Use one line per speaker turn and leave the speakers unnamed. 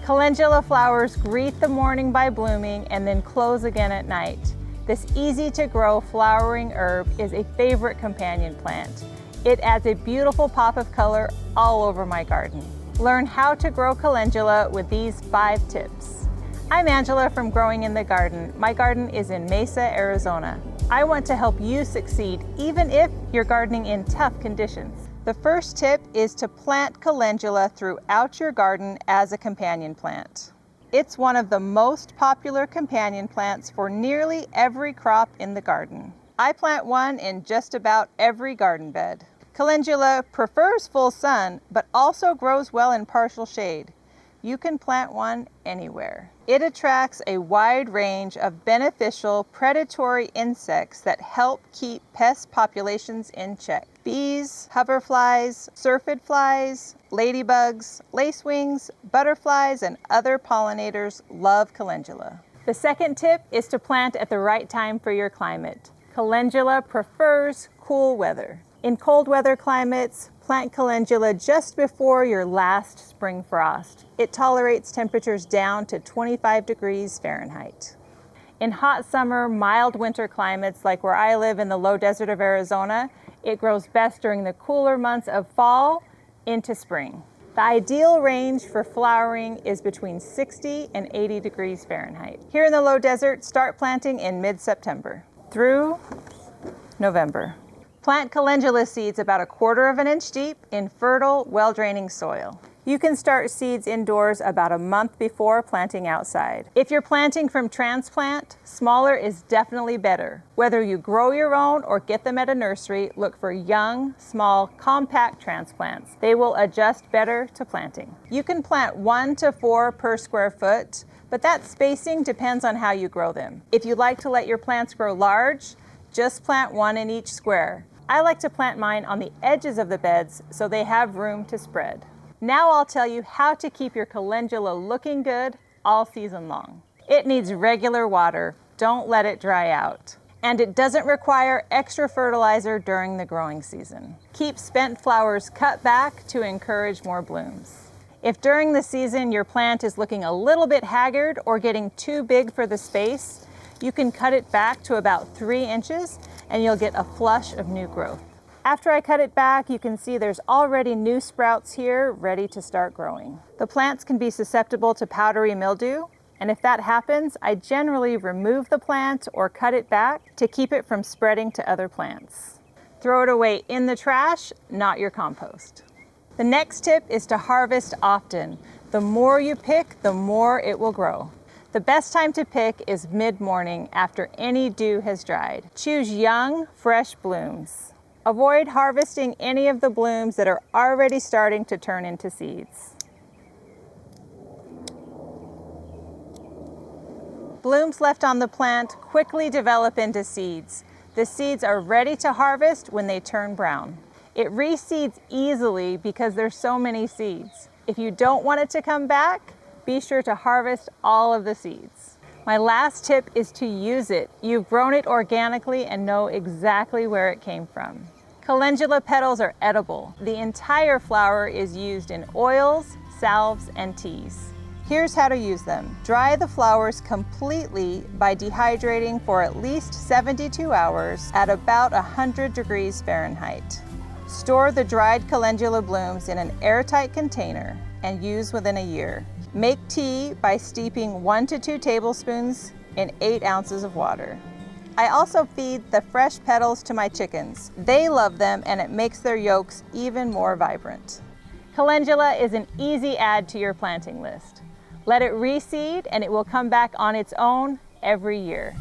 Calendula flowers greet the morning by blooming and then close again at night. This easy-to-grow flowering herb is a favorite companion plant. It adds a beautiful pop of color all over my garden. Learn how to grow calendula with these 5 tips. I'm Angela from Growing in the Garden. My garden is in Mesa, Arizona. I want to help you succeed even if you're gardening in tough conditions. The first tip is to plant calendula throughout your garden as a companion plant. It's one of the most popular companion plants for nearly every crop in the garden. I plant one in just about every garden bed. Calendula prefers full sun, but also grows well in partial shade. You can plant one anywhere. It attracts a wide range of beneficial predatory insects that help keep pest populations in check. Bees, hoverflies, syrphid flies, ladybugs, lacewings, butterflies, and other pollinators love calendula. The second tip is to plant at the right time for your climate. Calendula prefers cool weather. In cold weather climates, plant calendula just before your last spring frost. It tolerates temperatures down to 25 degrees Fahrenheit. In hot summer, mild winter climates like where I live in the low desert of Arizona, it grows best during the cooler months of fall into spring. The ideal range for flowering is between 60 and 80 degrees Fahrenheit. Here in the low desert, start planting in mid-September through November. Plant calendula seeds about 1/4 inch deep in fertile, well-draining soil. You can start seeds indoors about a month before planting outside. If you're planting from transplant, smaller is definitely better. Whether you grow your own or get them at a nursery, look for young, small, compact transplants. They will adjust better to planting. You can plant 1 to 4 per square foot, but that spacing depends on how you grow them. If you like to let your plants grow large, just plant 1 in each square. I like to plant mine on the edges of the beds so they have room to spread. Now I'll tell you how to keep your calendula looking good all season long. It needs regular water. Don't let it dry out. And it doesn't require extra fertilizer during the growing season. Keep spent flowers cut back to encourage more blooms. If during the season your plant is looking a little bit haggard or getting too big for the space, you can cut it back to about 3 inches and you'll get a flush of new growth. After I cut it back, you can see there's already new sprouts here ready to start growing. The plants can be susceptible to powdery mildew, and if that happens, I generally remove the plant or cut it back to keep it from spreading to other plants. Throw it away in the trash, not your compost. The next tip is to harvest often. The more you pick, the more it will grow. The best time to pick is mid-morning after any dew has dried. Choose young, fresh blooms. Avoid harvesting any of the blooms that are already starting to turn into seeds. Blooms left on the plant quickly develop into seeds. The seeds are ready to harvest when they turn brown. It reseeds easily because there's so many seeds. If you don't want it to come back, be sure to harvest all of the seeds. My last tip is to use it. You've grown it organically and know exactly where it came from. Calendula petals are edible. The entire flower is used in oils, salves, and teas. Here's how to use them. Dry the flowers completely by dehydrating for at least 72 hours at about 100 degrees Fahrenheit. Store the dried calendula blooms in an airtight container and use within a year. Make tea by steeping 1 to 2 tablespoons in 8 ounces of water. I also feed the fresh petals to my chickens. They love them and it makes their yolks even more vibrant. Calendula is an easy add to your planting list. Let it reseed and it will come back on its own every year.